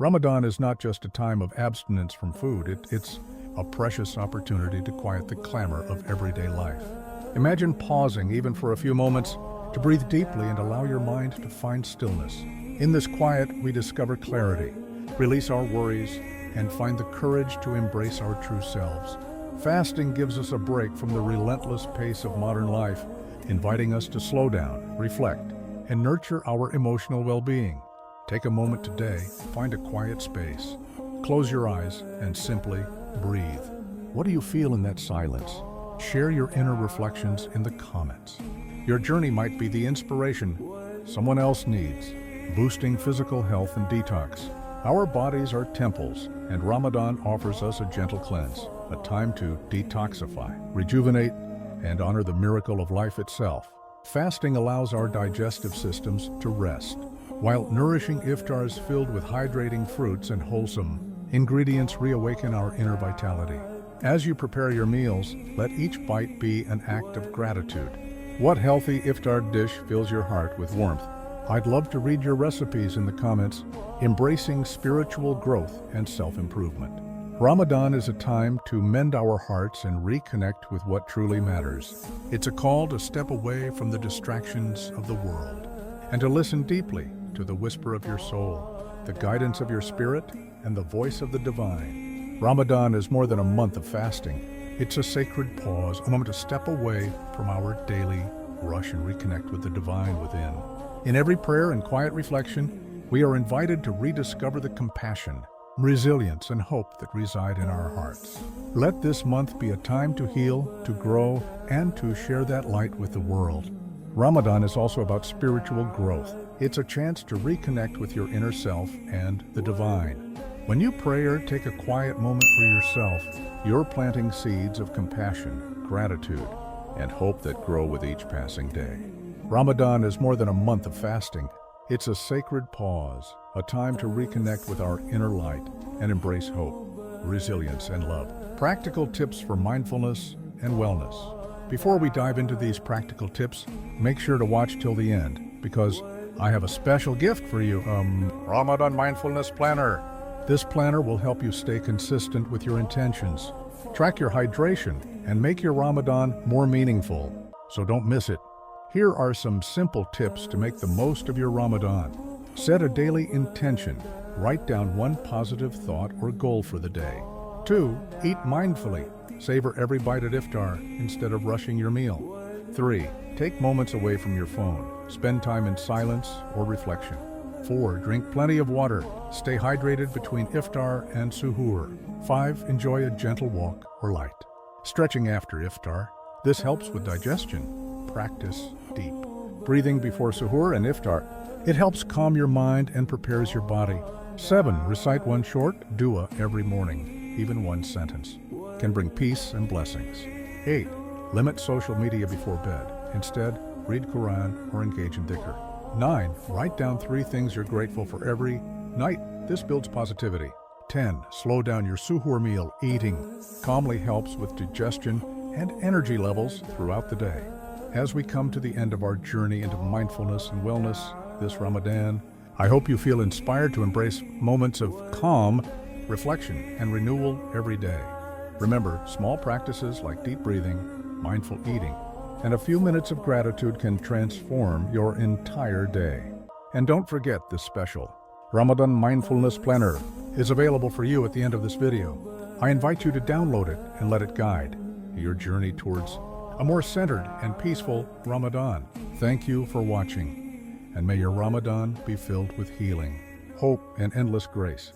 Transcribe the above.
Ramadan is not just a time of abstinence from food, it's a precious opportunity to quiet the clamor of everyday life. Imagine pausing, even for a few moments, to breathe deeply and allow your mind to find stillness. In this quiet, we discover clarity, release our worries, and find the courage to embrace our true selves. Fasting gives us a break from the relentless pace of modern life, inviting us to slow down, reflect, and nurture our emotional well-being. Take a moment today, find a quiet space, close your eyes, and simply breathe. What do you feel in that silence? Share your inner reflections in the comments. Your journey might be the inspiration someone else needs, boosting physical health and detox. Our bodies are temples, and Ramadan offers us a gentle cleanse, a time to detoxify, rejuvenate, and honor the miracle of life itself. Fasting allows our digestive systems to rest, while nourishing iftars filled with hydrating fruits and wholesome ingredients reawaken our inner vitality. As you prepare your meals, let each bite be an act of gratitude. What healthy iftar dish fills your heart with warmth? I'd love to read your recipes in the comments, embracing spiritual growth and self-improvement. Ramadan is a time to mend our hearts and reconnect with what truly matters. It's a call to step away from the distractions of the world and to listen deeply to the whisper of your soul, the guidance of your spirit, and the voice of the divine. Ramadan is more than a month of fasting. It's a sacred pause, a moment to step away from our daily rush and reconnect with the divine within. In every prayer and quiet reflection, we are invited to rediscover the compassion, resilience, and hope that reside in our hearts. Let this month be a time to heal, to grow, and to share that light with the world. Ramadan is also about spiritual growth. It's a chance to reconnect with your inner self and the divine. When you pray or take a quiet moment for yourself, you're planting seeds of compassion, gratitude, and hope that grow with each passing day. Ramadan is more than a month of fasting. It's a sacred pause, a time to reconnect with our inner light and embrace hope, resilience, and love. Practical tips for mindfulness and wellness. Before we dive into these practical tips, make sure to watch till the end, because I have a special gift for you, Ramadan Mindfulness Planner. This planner will help you stay consistent with your intentions, track your hydration, and make your Ramadan more meaningful. So don't miss it. Here are some simple tips to make the most of your Ramadan. Set a daily intention. Write down one positive thought or goal for the day. 2. Eat mindfully. Savor every bite at iftar instead of rushing your meal. 3. Take moments away from your phone. Spend time in silence or reflection. 4. Drink plenty of water. Stay hydrated between iftar and suhoor. 5. Enjoy a gentle walk or light stretching after iftar. This helps with digestion. Practice deep breathing before suhoor and iftar. It helps calm your mind and prepares your body. 7. Recite one short dua every morning. Even one sentence can bring peace and blessings. 8. Limit social media before bed. Instead, read Quran or engage in dhikr. 9. Write down 3 things you're grateful for every night. This builds positivity. 10. Slow down your suhoor meal. Eating calmly helps with digestion and energy levels throughout the day. As we come to the end of our journey into mindfulness and wellness this Ramadan, I hope you feel inspired to embrace moments of calm, reflection, and renewal every day. Remember, small practices like deep breathing, mindful eating, and a few minutes of gratitude can transform your entire day. And don't forget this special Ramadan Mindfulness Planner is available for you at the end of this video. I invite you to download it and let it guide your journey towards a more centered and peaceful Ramadan. Thank you for watching, and may your Ramadan be filled with healing, hope, and endless grace.